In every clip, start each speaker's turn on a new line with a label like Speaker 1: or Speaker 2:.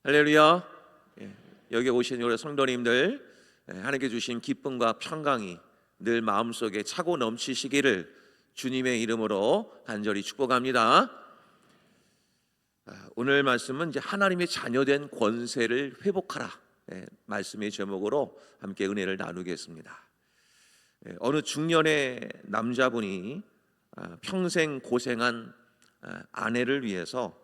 Speaker 1: 할렐루야. 여기 오신 우리 성도님들, 하나님께 주신 기쁨과 평강이 늘 마음속에 차고 넘치시기를 주님의 이름으로 간절히 축복합니다. 오늘 말씀은 이제 하나님의 자녀된 권세를 회복하라, 말씀의 제목으로 함께 은혜를 나누겠습니다. 어느 중년의 남자분이 평생 고생한 아내를 위해서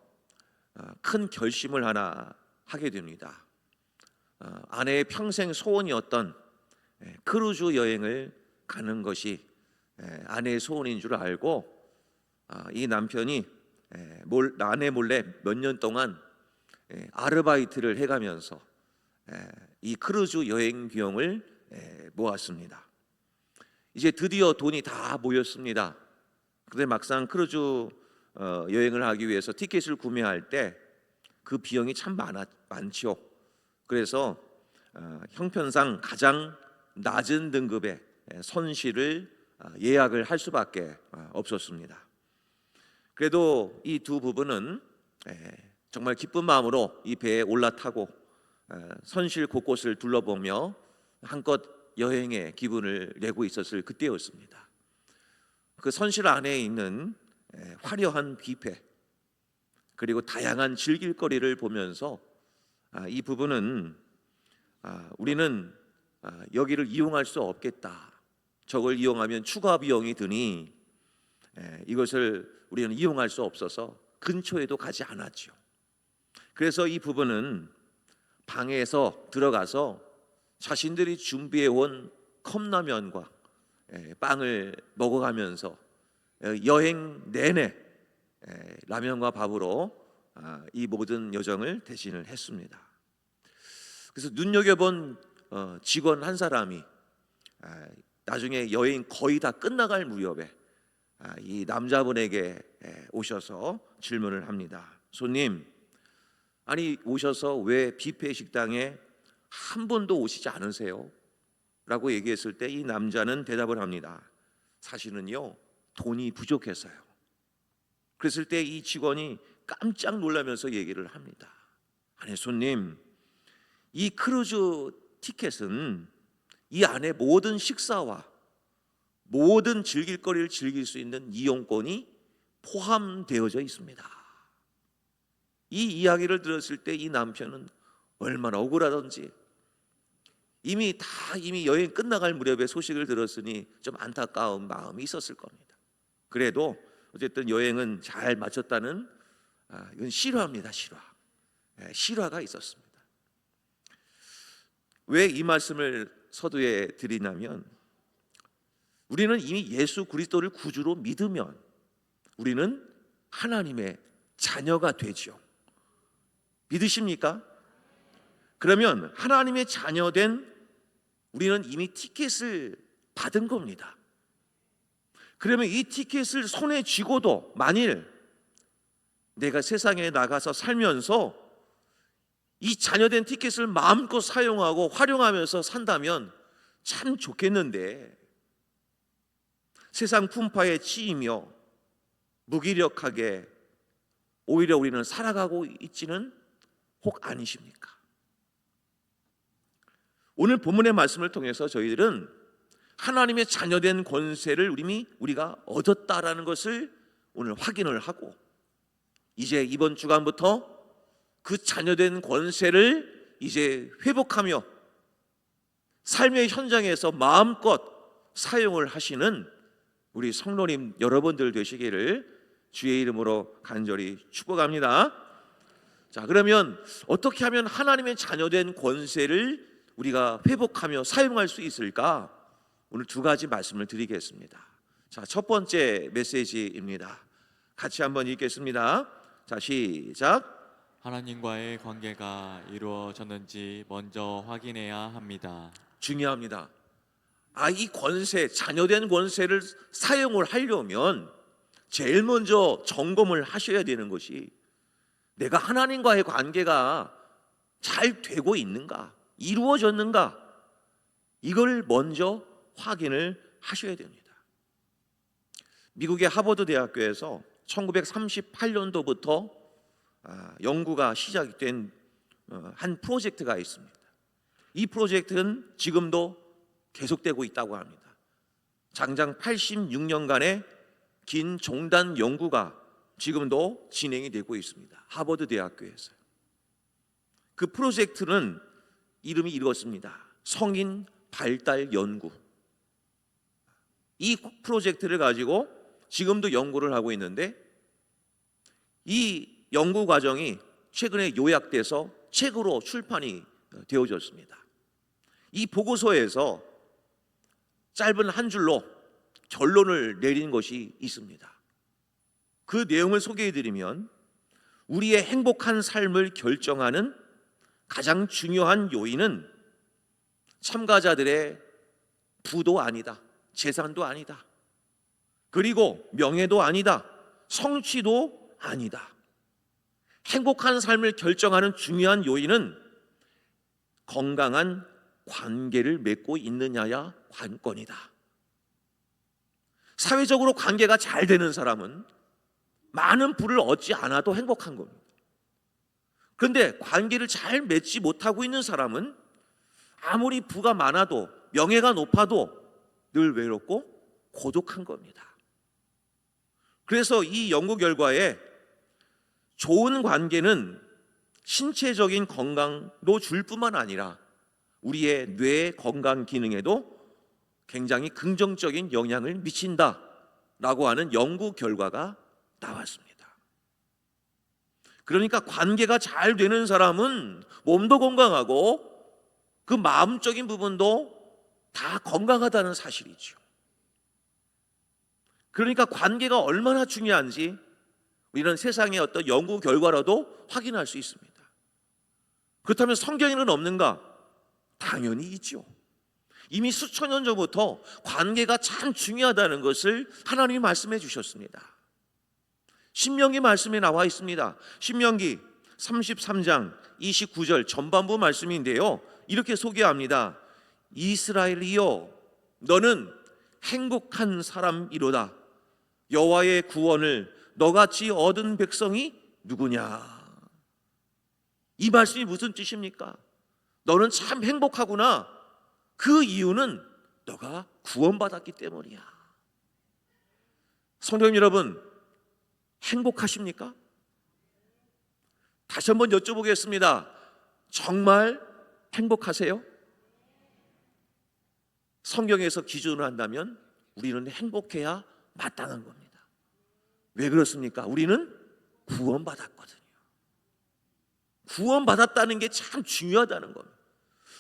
Speaker 1: 큰 결심을 하나 하게 됩니다. 아내의 평생 소원이었던 크루즈 여행을 가는 것이 아내의 소원인 줄 알고 이 남편이 아내 몰래 몇 년 동안 아르바이트를 해가면서 이 크루즈 여행 비용을 모았습니다. 이제 드디어 돈이 다 모였습니다. 그런데 막상 크루즈 여행을 하기 위해서 티켓을 구매할 때 그 비용이 참 많죠. 그래서 형편상 가장 낮은 등급의 선실을 예약을 할 수밖에 없었습니다. 그래도 이 두 부부는 정말 기쁜 마음으로 이 배에 올라타고 선실 곳곳을 둘러보며 한껏 여행의 기분을 내고 있었을 그때였습니다. 그 선실 안에 있는 화려한 뷔페 그리고 다양한 즐길 거리를 보면서 이 부부는 우리는 여기를 이용할 수 없겠다. 저걸 이용하면 추가 비용이 드니 이것을 우리는 이용할 수 없어서 근처에도 가지 않았죠. 그래서 이 부부는 방에서 들어가서 자신들이 준비해 온 컵라면과 빵을 먹어가면서 여행 내내 라면과 밥으로 이 모든 여정을 대신을 했습니다. 그래서 눈여겨본 직원 한 사람이 나중에 여행 거의 다 끝나갈 무렵에 이 남자분에게 오셔서 질문을 합니다. 손님, 아니 오셔서 왜 뷔페 식당에 한 번도 오시지 않으세요? 라고 얘기했을 때 이 남자는 대답을 합니다. 사실은요, 돈이 부족해서요. 그랬을 때 이 직원이 깜짝 놀라면서 얘기를 합니다. 아니 손님, 이 크루즈 티켓은 이 안에 모든 식사와 모든 즐길 거리를 즐길 수 있는 이용권이 포함되어져 있습니다. 이 이야기를 들었을 때 이 남편은 얼마나 억울하던지 이미 여행 끝나갈 무렵에 소식을 들었으니 좀 안타까운 마음이 있었을 겁니다. 그래도 어쨌든 여행은 잘 마쳤다는 이건 실화입니다. 실화가 있었습니다. 왜 이 말씀을 서두에 드리냐면 우리는 이미 예수 그리스도를 구주로 믿으면 우리는 하나님의 자녀가 되죠. 믿으십니까? 그러면 하나님의 자녀된 우리는 이미 티켓을 받은 겁니다. 그러면 이 티켓을 손에 쥐고도 만일 내가 세상에 나가서 살면서 이 자녀된 티켓을 마음껏 사용하고 활용하면서 산다면 참 좋겠는데 세상 풍파에 치이며 무기력하게 오히려 우리는 살아가고 있지는 혹 아니십니까? 오늘 본문의 말씀을 통해서 저희들은 하나님의 자녀된 권세를 우리가 얻었다라는 것을 오늘 확인을 하고 이제 이번 주간부터 그 자녀된 권세를 이제 회복하며 삶의 현장에서 마음껏 사용을 하시는 우리 성도님 여러분들 되시기를 주의 이름으로 간절히 축복합니다. 자, 그러면 어떻게 하면 하나님의 자녀된 권세를 우리가 회복하며 사용할 수 있을까? 오늘 두 가지 말씀을 드리겠습니다. 자, 첫 번째 메시지입니다. 같이 한번 읽겠습니다. 자, 시작.
Speaker 2: 하나님과의 관계가 이루어졌는지 먼저 확인해야 합니다.
Speaker 1: 중요합니다. 이 권세, 자녀된 권세를 사용을 하려면 제일 먼저 점검을 하셔야 되는 것이 내가 하나님과의 관계가 잘 되고 있는가, 이루어졌는가, 이걸 먼저 확인을 하셔야 됩니다. 미국의 하버드 대학교에서 1938년도부터 연구가 시작된 한 프로젝트가 있습니다. 이 프로젝트는 지금도 계속되고 있다고 합니다. 장장 86년간의 긴 종단 연구가 지금도 진행이 되고 있습니다. 하버드 대학교에서. 그 프로젝트는 이름이 이렇습니다. 성인 발달 연구. 이 프로젝트를 가지고 지금도 연구를 하고 있는데, 이 연구 과정이 최근에 요약돼서 책으로 출판이 되어졌습니다. 이 보고서에서 짧은 한 줄로 결론을 내린 것이 있습니다. 그 내용을 소개해드리면, 우리의 행복한 삶을 결정하는 가장 중요한 요인은 참가자들의 부도 아니다, 재산도 아니다, 그리고 명예도 아니다, 성취도 아니다. 행복한 삶을 결정하는 중요한 요인은 건강한 관계를 맺고 있느냐야 관건이다. 사회적으로 관계가 잘 되는 사람은 많은 부를 얻지 않아도 행복한 겁니다. 그런데 관계를 잘 맺지 못하고 있는 사람은 아무리 부가 많아도 명예가 높아도 늘 외롭고 고독한 겁니다. 그래서 이 연구 결과에 좋은 관계는 신체적인 건강도 줄 뿐만 아니라 우리의 뇌 건강 기능에도 굉장히 긍정적인 영향을 미친다라고 하는 연구 결과가 나왔습니다. 그러니까 관계가 잘 되는 사람은 몸도 건강하고 그 마음적인 부분도 다 건강하다는 사실이죠. 그러니까 관계가 얼마나 중요한지 우리는 세상의 어떤 연구 결과라도 확인할 수 있습니다. 그렇다면 성경에는 없는가? 당연히 있죠. 이미 수천 년 전부터 관계가 참 중요하다는 것을 하나님이 말씀해 주셨습니다. 신명기 말씀에 나와 있습니다. 신명기 33장 29절 전반부 말씀인데요, 이렇게 소개합니다. 이스라엘이여, 너는 행복한 사람이로다. 여호와의 구원을 너같이 얻은 백성이 누구냐? 이 말씀이 무슨 뜻입니까? 너는 참 행복하구나. 그 이유는 너가 구원받았기 때문이야. 성도님 여러분, 행복하십니까? 다시 한번 여쭤보겠습니다. 정말 행복하세요? 성경에서 기준을 한다면 우리는 행복해야 마땅한 겁니다. 왜 그렇습니까? 우리는 구원받았거든요. 구원받았다는 게 참 중요하다는 겁니다.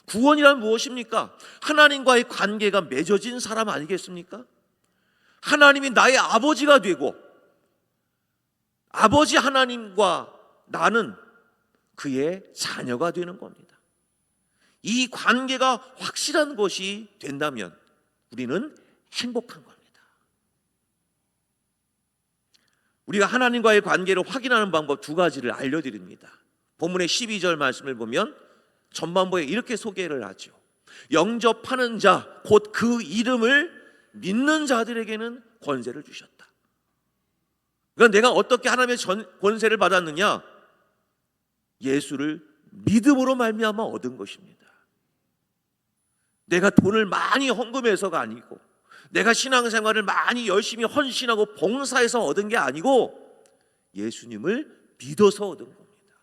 Speaker 1: 구원이란 무엇입니까? 하나님과의 관계가 맺어진 사람 아니겠습니까? 하나님이 나의 아버지가 되고 아버지 하나님과 나는 그의 자녀가 되는 겁니다. 이 관계가 확실한 것이 된다면 우리는 행복한 겁니다. 우리가 하나님과의 관계를 확인하는 방법 두 가지를 알려드립니다. 본문의 12절 말씀을 보면 전반부에 이렇게 소개를 하죠. 영접하는 자, 곧 그 이름을 믿는 자들에게는 권세를 주셨다. 그러니까 내가 어떻게 하나님의 권세를 받았느냐? 예수를 믿음으로 말미암아 얻은 것입니다. 내가 돈을 많이 헌금해서가 아니고, 내가 신앙생활을 많이 열심히 헌신하고 봉사해서 얻은 게 아니고 예수님을 믿어서 얻은 겁니다.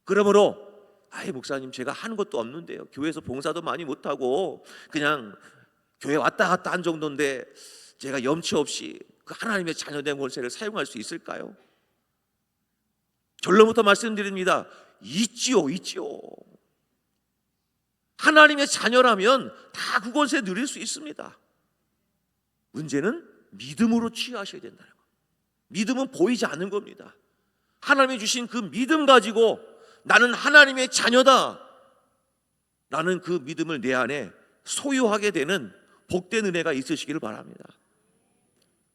Speaker 1: 그러므로 목사님, 제가 하는 것도 없는데요, 교회에서 봉사도 많이 못하고 그냥 교회 왔다 갔다 한 정도인데 제가 염치 없이 그 하나님의 자녀된 권세를 사용할 수 있을까요? 결론부터 말씀드립니다. 있지요. 하나님의 자녀라면 다 그 권세 누릴 수 있습니다. 문제는 믿음으로 취하셔야 된다는 거예요. 믿음은 보이지 않는 겁니다. 하나님이 주신 그 믿음 가지고 나는 하나님의 자녀다 라는 그 믿음을 내 안에 소유하게 되는 복된 은혜가 있으시기를 바랍니다.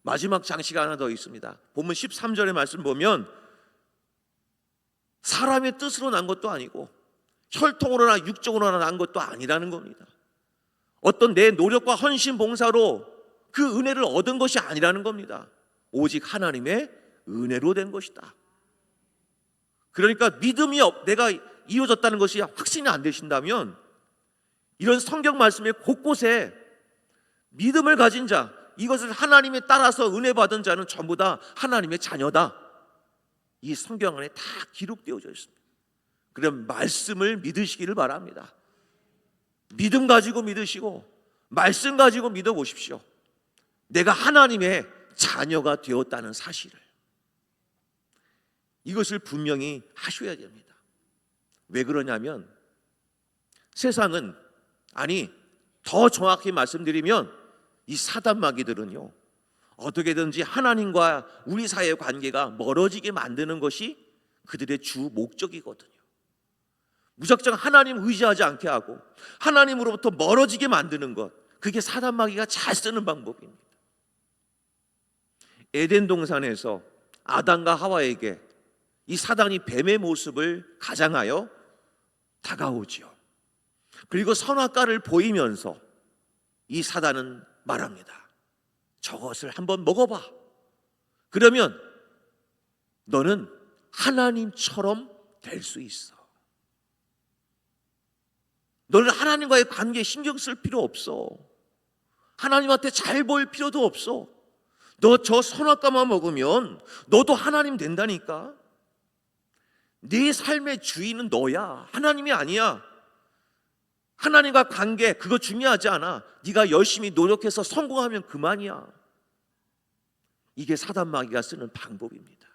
Speaker 1: 마지막 장치가 하나 더 있습니다. 본문 13절의 말씀 보면 사람의 뜻으로 난 것도 아니고 혈통으로나 육적으로나 난 것도 아니라는 겁니다. 어떤 내 노력과 헌신 봉사로 그 은혜를 얻은 것이 아니라는 겁니다. 오직 하나님의 은혜로 된 것이다. 그러니까 믿음이 내가 이루어졌다는 것이 확신이 안 되신다면 이런 성경 말씀의 곳곳에 믿음을 가진 자, 이것을 하나님에 따라서 은혜 받은 자는 전부 다 하나님의 자녀다, 이 성경 안에 다 기록되어져 있습니다. 그럼 말씀을 믿으시기를 바랍니다. 믿음 가지고 믿으시고 말씀 가지고 믿어보십시오. 내가 하나님의 자녀가 되었다는 사실을, 이것을 분명히 하셔야 됩니다. 왜 그러냐면 세상은, 아니 더 정확히 말씀드리면 이 사단마귀들은요, 어떻게든지 하나님과 우리 사이의 관계가 멀어지게 만드는 것이 그들의 주 목적이거든요. 무작정 하나님 의지하지 않게 하고 하나님으로부터 멀어지게 만드는 것, 그게 사단마귀가 잘 쓰는 방법입니다. 에덴 동산에서 아담과 하와에게 이 사단이 뱀의 모습을 가장하여 다가오지요. 그리고 선악과를 보이면서 이 사단은 말합니다. 저것을 한번 먹어봐. 그러면 너는 하나님처럼 될 수 있어. 너는 하나님과의 관계에 신경 쓸 필요 없어. 하나님한테 잘 보일 필요도 없어. 너 저 선악과만 먹으면 너도 하나님 된다니까. 네 삶의 주인은 너야, 하나님이 아니야. 하나님과 관계, 그거 중요하지 않아. 네가 열심히 노력해서 성공하면 그만이야. 이게 사단마귀가 쓰는 방법입니다.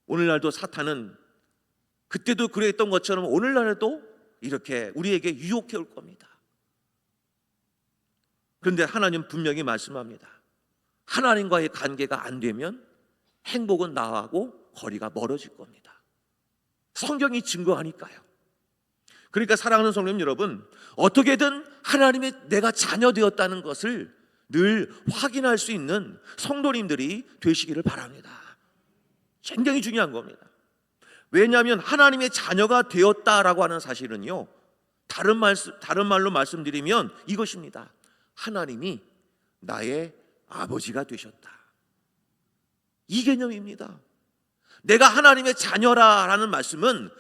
Speaker 1: 오늘날도 사탄은 그때도 그랬던 것처럼 오늘날에도 이렇게 우리에게 유혹해 올 겁니다. 그런데 하나님 분명히 말씀합니다. 하나님과의 관계가 안 되면 행복은 나하고 거리가 멀어질 겁니다. 성경이 증거하니까요. 그러니까 사랑하는 성도님 여러분, 어떻게든 하나님의 내가 자녀 되었다는 것을 늘 확인할 수 있는 성도님들이 되시기를 바랍니다. 굉장히 중요한 겁니다. 왜냐하면 하나님의 자녀가 되었다라고 하는 사실은요, 다른 말로 말씀드리면 이것입니다. 하나님이 나의 아버지가 되셨다, 이 개념입니다. 내가 하나님의 자녀라라는 말씀은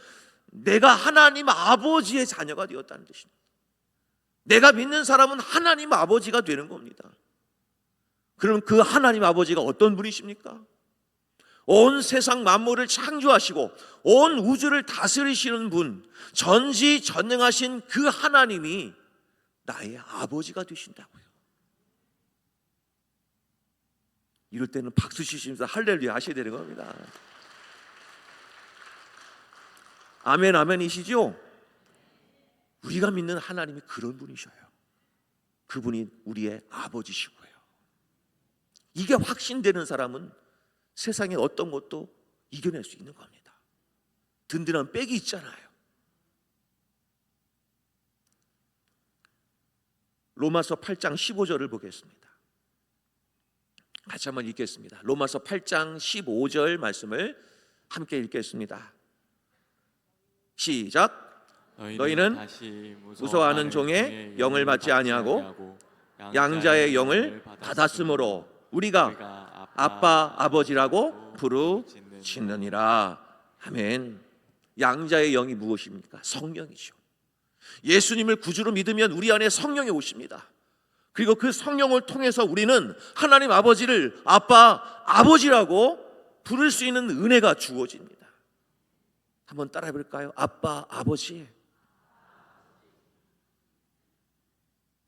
Speaker 1: 내가 하나님 아버지의 자녀가 되었다는 뜻입니다. 내가 믿는 사람은 하나님 아버지가 되는 겁니다. 그럼 그 하나님 아버지가 어떤 분이십니까? 온 세상 만물을 창조하시고 온 우주를 다스리시는 분, 전지전능하신 그 하나님이 나의 아버지가 되신다고요. 이럴 때는 박수 치시면서 할렐루야 하셔야 되는 겁니다. 아멘 아멘이시죠? 우리가 믿는 하나님이 그런 분이셔요. 그분이 우리의 아버지시고요. 이게 확신되는 사람은 세상에 어떤 것도 이겨낼 수 있는 겁니다. 든든한 백이 있잖아요. 로마서 8장 15절을 보겠습니다. 같이 한번 읽겠습니다. 로마서 8장 15절 말씀을 함께 읽겠습니다. 시작. 너희는 다시 무서워하는 종의 영을 받지 아니하고 양자의 영을 받았으므로 우리가 아빠 아버지라고 부르짖느니라. 아멘. 양자의 영이 무엇입니까? 성령이죠. 예수님을 구주로 믿으면 우리 안에 성령이 오십니다. 그리고 그 성령을 통해서 우리는 하나님 아버지를 아빠 아버지라고 부를 수 있는 은혜가 주어집니다. 한번 따라해 볼까요? 아빠 아버지.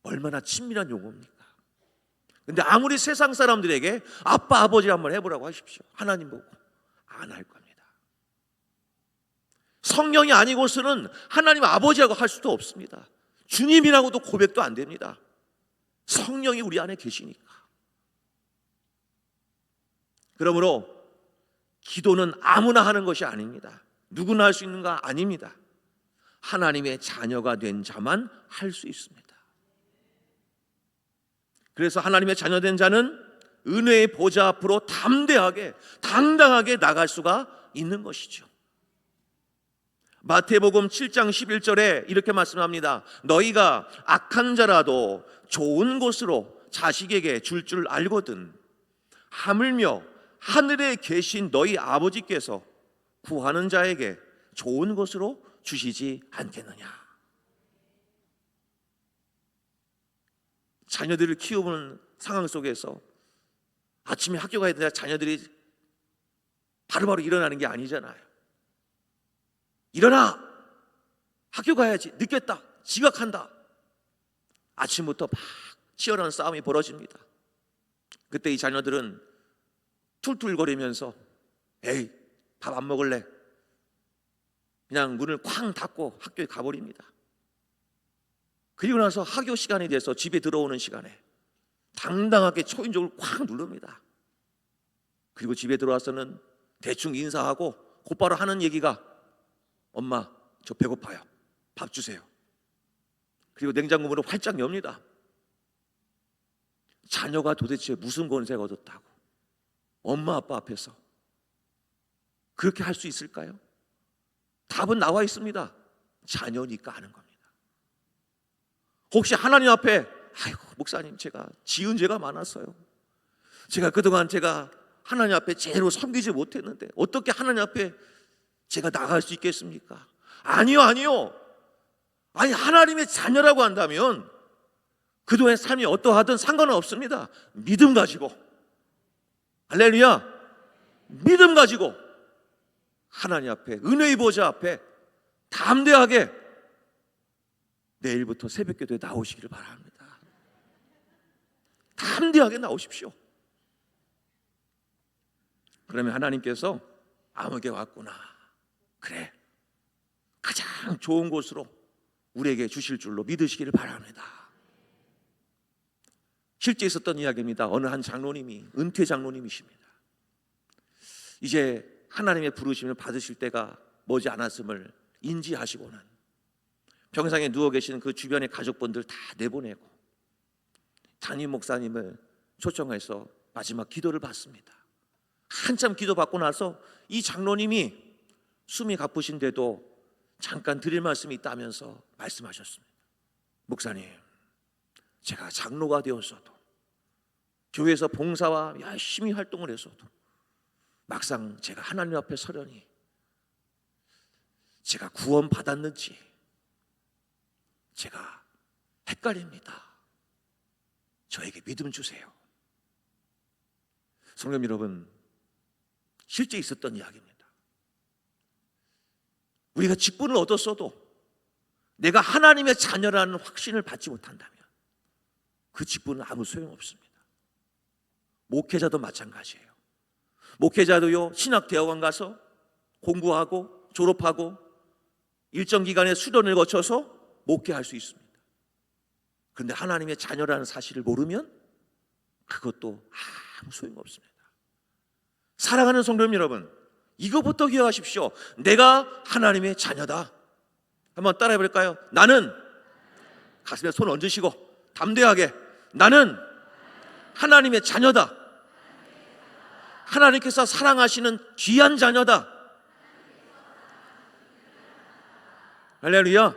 Speaker 1: 얼마나 친밀한 용어입니까? 근데 아무리 세상 사람들에게 아빠 아버지 한번 해보라고 하십시오. 하나님 보고 안 할 겁니다. 성령이 아니고서는 하나님 아버지라고 할 수도 없습니다. 주님이라고도 고백도 안 됩니다. 성령이 우리 안에 계시니까. 그러므로 기도는 아무나 하는 것이 아닙니다. 누구나 할 수 있는 거 아닙니다. 하나님의 자녀가 된 자만 할 수 있습니다. 그래서 하나님의 자녀된 자는 은혜의 보좌 앞으로 담대하게 당당하게 나갈 수가 있는 것이죠. 마태복음 7장 11절에 이렇게 말씀합니다. 너희가 악한 자라도 좋은 곳으로 자식에게 줄 줄 알거든 하물며 하늘에 계신 너희 아버지께서 구하는 자에게 좋은 것으로 주시지 않겠느냐. 자녀들을 키우는 상황 속에서 아침에 학교 가야 되는 자녀들이 바로바로 일어나는 게 아니잖아요. 일어나! 학교 가야지. 늦겠다. 지각한다. 아침부터 막 치열한 싸움이 벌어집니다. 그때 이 자녀들은 툴툴거리면서 에이, 밥 안 먹을래. 그냥 문을 쾅 닫고 학교에 가버립니다. 그리고 나서 학교 시간이 돼서 집에 들어오는 시간에 당당하게 초인종을 쾅 누릅니다. 그리고 집에 들어와서는 대충 인사하고 곧바로 하는 얘기가 엄마, 저 배고파요. 밥 주세요. 그리고 냉장고 문을 활짝 엽니다. 자녀가 도대체 무슨 권세가 얻었다고 엄마 아빠 앞에서 그렇게 할 수 있을까요? 답은 나와 있습니다. 자녀니까 하는 겁니다. 혹시 하나님 앞에 아이고 목사님 제가 지은 죄가 많았어요. 제가 그동안 하나님 앞에 제대로 섬기지 못했는데 어떻게 하나님 앞에 제가 나갈 수 있겠습니까? 아니요. 아니 하나님의 자녀라고 한다면 그동안의 삶이 어떠하든 상관은 없습니다. 믿음 가지고 할렐루야, 믿음 가지고 하나님 앞에 은혜의 보좌 앞에 담대하게 내일부터 새벽기도에 나오시기를 바랍니다. 담대하게 나오십시오. 그러면 하나님께서 아무개 왔구나, 그래 가장 좋은 곳으로 우리에게 주실 줄로 믿으시기를 바랍니다. 실제 있었던 이야기입니다. 어느 한 장로님이, 은퇴 장로님이십니다. 이제 하나님의 부르심을 받으실 때가 머지 않았음을 인지하시고는 병상에 누워 계시는 그 주변의 가족분들 다 내보내고 담임 목사님을 초청해서 마지막 기도를 받습니다. 한참 기도받고 나서 이 장로님이 숨이 가쁘신데도 잠깐 드릴 말씀이 있다면서 말씀하셨습니다. 목사님, 제가 장로가 되었어도 교회에서 봉사와 열심히 활동을 했어도 막상 제가 하나님 앞에 서려니 제가 구원 받았는지 제가 헷갈립니다. 저에게 믿음 주세요. 성도 여러분, 실제 있었던 이야기입니다. 우리가 직분을 얻었어도 내가 하나님의 자녀라는 확신을 받지 못한다면 그 직분은 아무 소용없습니다. 목회자도 마찬가지예요. 목회자도요, 신학대학원 가서 공부하고 졸업하고 일정 기간의 수련을 거쳐서 목회할 수 있습니다. 그런데 하나님의 자녀라는 사실을 모르면 그것도 아무 소용없습니다. 사랑하는 성도 여러분, 이거부터 기억하십시오. 내가 하나님의 자녀다. 한번 따라해 볼까요? 나는, 가슴에 손 얹으시고 담대하게, 나는 하나님의 자녀다. 하나님께서 사랑하시는 귀한 자녀다. 할렐루야.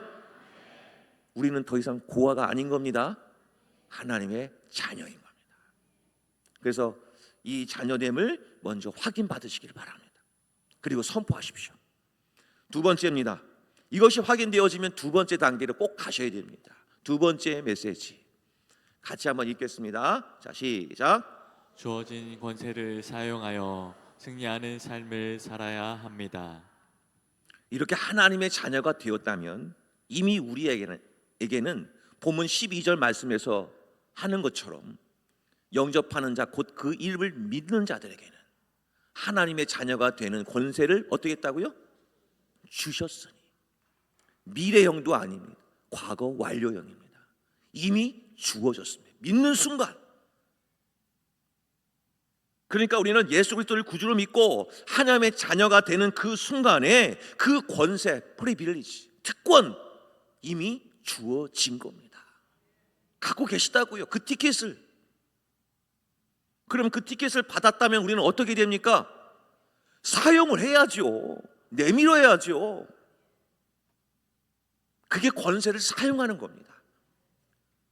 Speaker 1: 우리는 더 이상 고아가 아닌 겁니다. 하나님의 자녀인 겁니다. 그래서 이 자녀됨을 먼저 확인받으시기를 바랍니다. 그리고 선포하십시오. 두 번째입니다. 이것이 확인되어지면 두 번째 단계로 꼭 가셔야 됩니다. 두 번째 메시지 같이 한번 읽겠습니다. 자, 시작.
Speaker 2: 주어진 권세를 사용하여 승리하는 삶을 살아야 합니다.
Speaker 1: 이렇게 하나님의 자녀가 되었다면 이미 우리에게는 본문 12절 말씀에서 하는 것처럼 영접하는 자, 곧 그 이름을 믿는 자들에게는 하나님의 자녀가 되는 권세를 어떻게 했다고요? 주셨으니. 미래형도 아닙니다. 과거 완료형입니다. 이미 주어졌습니다. 믿는 순간. 그러니까 우리는 예수 그리스도를 구주로 믿고 하나님의 자녀가 되는 그 순간에 그 권세, 프리빌리지, 특권 이미 주어진 겁니다. 갖고 계시다고요. 그 티켓을. 그럼 그 티켓을 받았다면 우리는 어떻게 됩니까? 사용을 해야죠. 내밀어야죠. 그게 권세를 사용하는 겁니다.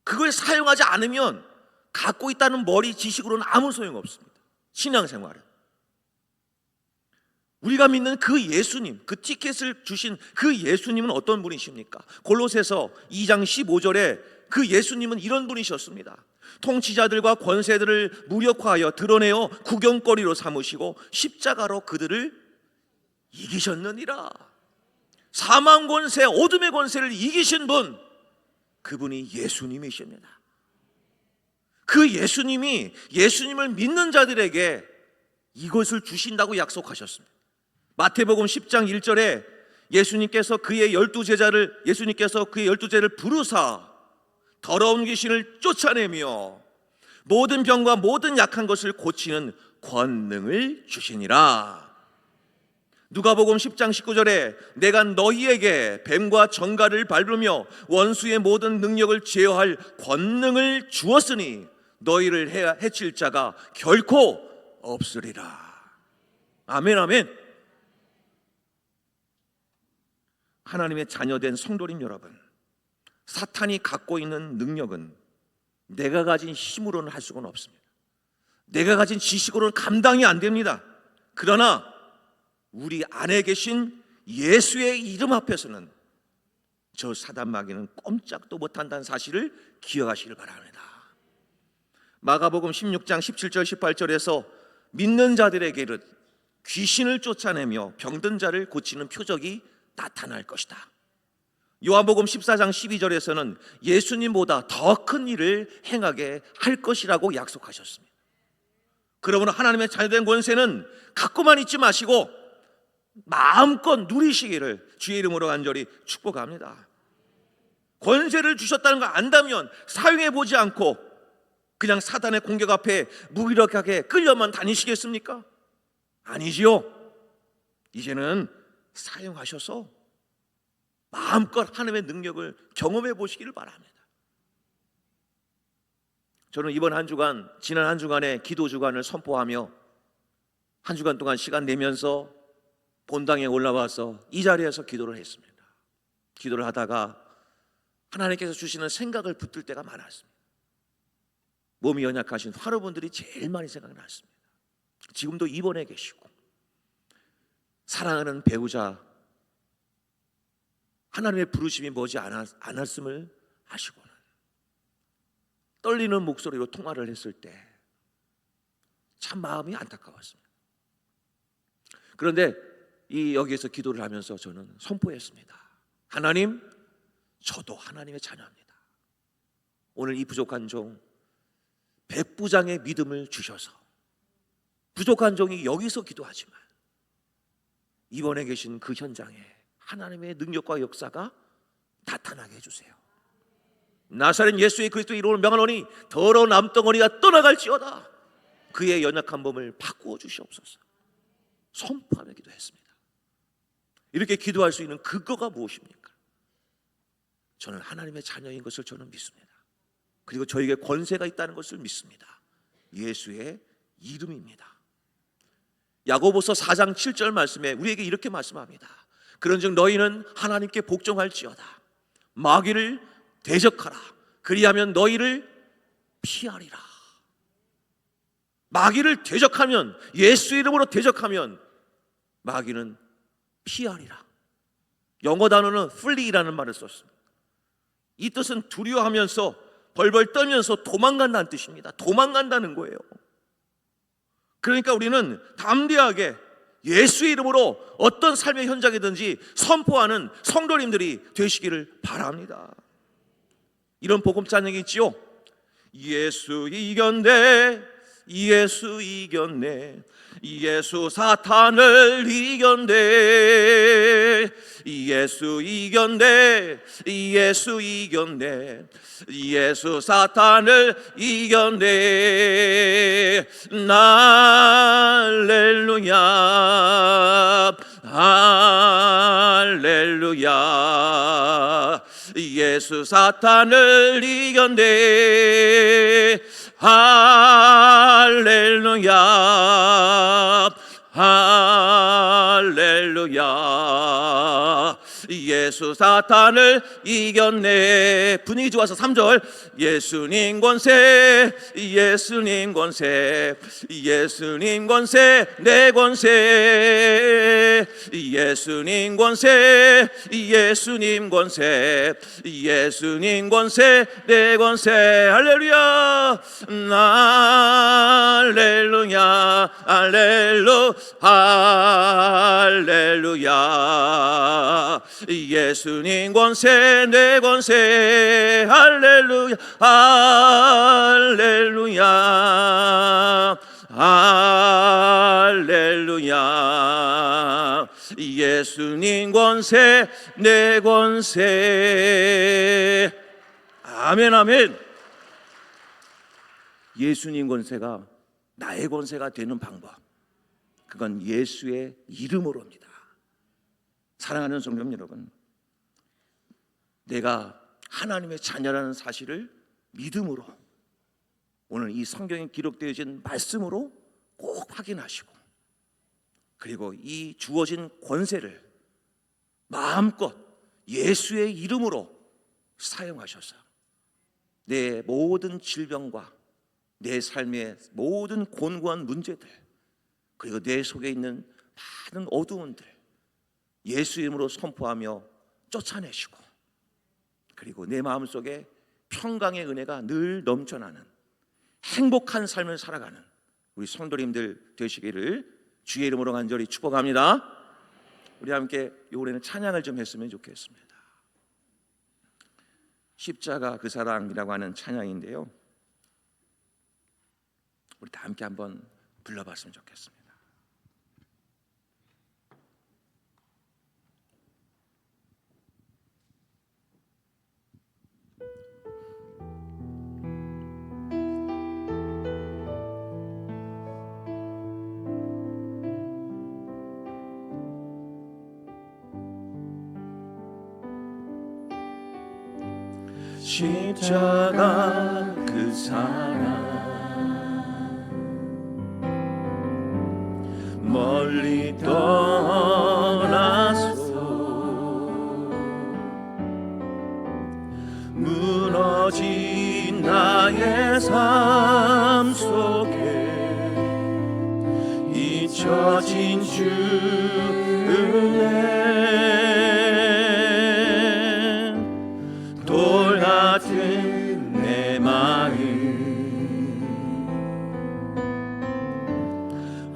Speaker 1: 그걸 사용하지 않으면 갖고 있다는 머리 지식으로는 아무 소용없습니다. 신앙생활은. 우리가 믿는 그 예수님, 그 티켓을 주신 그 예수님은 어떤 분이십니까? 골로새서 2장 15절에 그 예수님은 이런 분이셨습니다. 통치자들과 권세들을 무력화하여 드러내어 구경거리로 삼으시고 십자가로 그들을 이기셨느니라. 사망 권세, 어둠의 권세를 이기신 분, 그분이 예수님이십니다. 그 예수님이 예수님을 믿는 자들에게 이것을 주신다고 약속하셨습니다. 마태복음 10장 1절에 예수님께서 그의 12제자를 부르사 더러운 귀신을 쫓아내며 모든 병과 모든 약한 것을 고치는 권능을 주시니라. 누가복음 10장 19절에 내가 너희에게 뱀과 정갈을 밟으며 원수의 모든 능력을 제어할 권능을 주었으니 너희를 해칠 자가 결코 없으리라. 아멘, 아멘. 하나님의 자녀된 성도님 여러분, 사탄이 갖고 있는 능력은 내가 가진 힘으로는 할 수가 없습니다. 내가 가진 지식으로는 감당이 안 됩니다. 그러나 우리 안에 계신 예수의 이름 앞에서는 저 사단 마귀는 꼼짝도 못한다는 사실을 기억하시길 바랍니다. 마가복음 16장 17절 18절에서 믿는 자들에게 이르 귀신을 쫓아내며 병든 자를 고치는 표적이 나타날 것이다. 요한복음 14장 12절에서는 예수님보다 더 큰 일을 행하게 할 것이라고 약속하셨습니다. 그러므로 하나님의 자녀된 권세는 갖고만 있지 마시고 마음껏 누리시기를 주의 이름으로 간절히 축복합니다. 권세를 주셨다는 걸 안다면 사용해 보지 않고 그냥 사단의 공격 앞에 무기력하게 끌려만 다니시겠습니까? 아니지요. 이제는 사용하셔서 마음껏 하나님의 능력을 경험해 보시기를 바랍니다. 저는 이번 한 주간, 지난 한 주간의 기도 주간을 선포하며 한 주간 동안 시간 내면서 본당에 올라와서 이 자리에서 기도를 했습니다. 기도를 하다가 하나님께서 주시는 생각을 붙들 때가 많았습니다. 몸이 연약하신 환우분들이 제일 많이 생각이 났습니다. 지금도 입원해 계시고 사랑하는 배우자, 하나님의 부르심이 머지 않았음을 아시고는 떨리는 목소리로 통화를 했을 때 참 마음이 안타까웠습니다. 그런데 여기에서 기도를 하면서 저는 선포했습니다. 하나님, 저도 하나님의 자녀입니다. 오늘 이 부족한 종 백부장의 믿음을 주셔서 부족한 종이 여기서 기도하지만 이번에 계신 그 현장에 하나님의 능력과 역사가 나타나게 해주세요. 나사렛 예수의 그리스도 이름으로 명하노니 더러운 암덩어리가 떠나갈지어다. 그의 연약한 몸을 바꾸어 주시옵소서. 선포하며 기도했습니다. 이렇게 기도할 수 있는 근거가 무엇입니까? 저는 하나님의 자녀인 것을 저는 믿습니다. 그리고 저에게 권세가 있다는 것을 믿습니다. 예수의 이름입니다. 야고보서 4장 7절 말씀에 우리에게 이렇게 말씀합니다. 그런즉 너희는 하나님께 복종할지어다. 마귀를 대적하라. 그리하면 너희를 피하리라. 마귀를 대적하면, 예수 이름으로 대적하면 마귀는 피하리라. 영어 단어는 flee라는 말을 썼습니다. 이 뜻은 두려워하면서 벌벌 떨면서 도망간다는 뜻입니다. 도망간다는 거예요. 그러니까 우리는 담대하게 예수 이름으로 어떤 삶의 현장이든지 선포하는 성도님들이 되시기를 바랍니다. 이런 복음 찬양이 있지요. 예수 이겼네, 예수 이겼네, 예수 사탄을 이겼네, 예수 이겼네, 예수 이겼네, 예수 사탄을 이겼네. 할렐루야, 할렐루야. 예수 사탄을 이겼네. 할렐루야, 할렐루야. 할렐루야. 예수 사탄을 이겼네. 분위기 좋아서 3절. 예수님 권세, 예수님 권세, 예수님 권세, 내 권세, 예수님 권세, 예수님 권세, 예수님 권세, 내 권세. 할렐루야, 할렐루야, 할렐루, 할렐루야. 예수님 권세, 내 권세. 할렐루야, 할렐루야, 할렐루야. 예수님 권세, 내 권세. 아멘, 아멘. 예수님 권세가 나의 권세가 되는 방법, 그건 예수의 이름으로입니다. 사랑하는 성도 여러분, 내가 하나님의 자녀라는 사실을 믿음으로, 오늘 이 성경에 기록되어진 말씀으로 꼭 확인하시고, 그리고 이 주어진 권세를 마음껏 예수의 이름으로 사용하셔서 내 모든 질병과 내 삶의 모든 곤고한 문제들, 그리고 내 속에 있는 많은 어두움들 예수 이름으로 선포하며 쫓아내시고, 그리고 내 마음속에 평강의 은혜가 늘 넘쳐나는 행복한 삶을 살아가는 우리 성도님들 되시기를 주의 이름으로 간절히 축복합니다. 우리 함께 이번에는 찬양을 좀 했으면 좋겠습니다. 십자가 그 사랑이라고 하는 찬양인데요, 우리 다 함께 한번 불러봤으면 좋겠습니다. 십자가 그 사랑 멀리 떠나서 무너진 나의 삶 속에 잊혀진 주 은혜, 돌같은 내 마음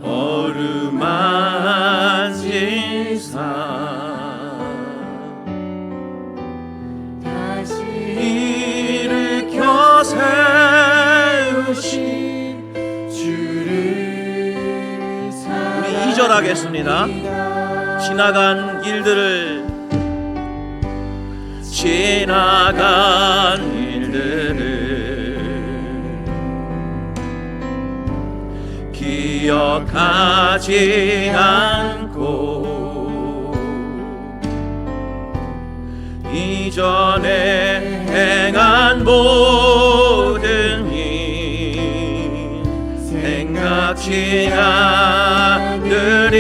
Speaker 1: 어루만진 삶 다시 일으켜 세우신 주를 우리 2절 하겠습니다. 지나간 일들을 기억하지 않고 이전에 행한 모든 일 생각지 않으리.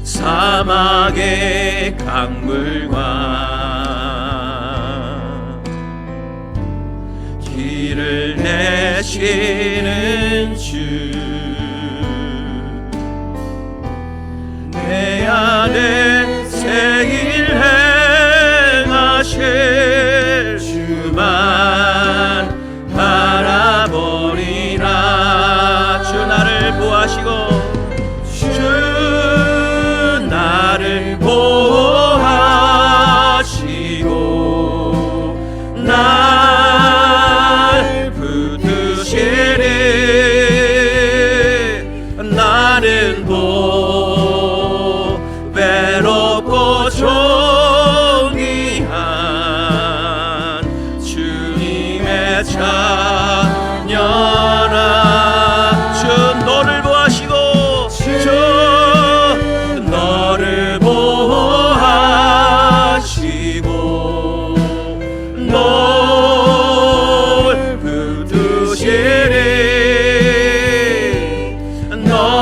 Speaker 1: 사막의 강물과 길을 내시는 주, 내 안에 새 일 행하실 주만 바라보리라. 주 나를 보호하시고 보호하시고 날 붙드시리. 나는 외롭고 존귀한 주님의 자녀라. 주 너를 보호하시고 너를 보호하시고 널 붙드시리. 너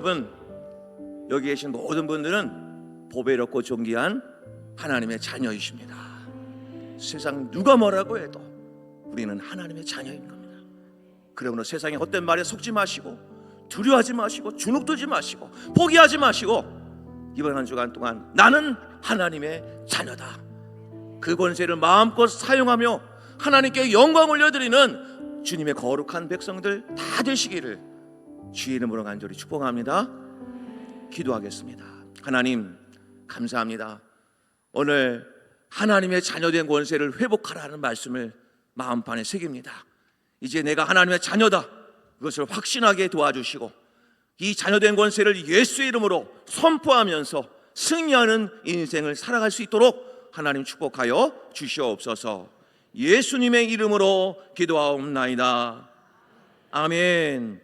Speaker 3: 여러분, 여기 계신 모든 분들은 보배롭고 존귀한 하나님의 자녀이십니다. 세상 누가 뭐라고 해도 우리는 하나님의 자녀인 겁니다. 그러므로 세상의 헛된 말에 속지 마시고, 두려워하지 마시고, 주눅들지 마시고, 포기하지 마시고, 이번 한 주간 동안 나는 하나님의 자녀다, 그 권세를 마음껏 사용하며 하나님께 영광 올려드리는 주님의 거룩한 백성들 다 되시기를 주의 이름으로 간절히 축복합니다. 기도하겠습니다. 하나님, 감사합니다. 오늘 하나님의 자녀된 권세를 회복하라는 말씀을 마음판에 새깁니다. 이제 내가 하나님의 자녀다, 그것을 확신하게 도와주시고, 이 자녀된 권세를 예수의 이름으로 선포하면서 승리하는 인생을 살아갈 수 있도록 하나님 축복하여 주시옵소서. 예수님의 이름으로 기도하옵나이다. 아멘.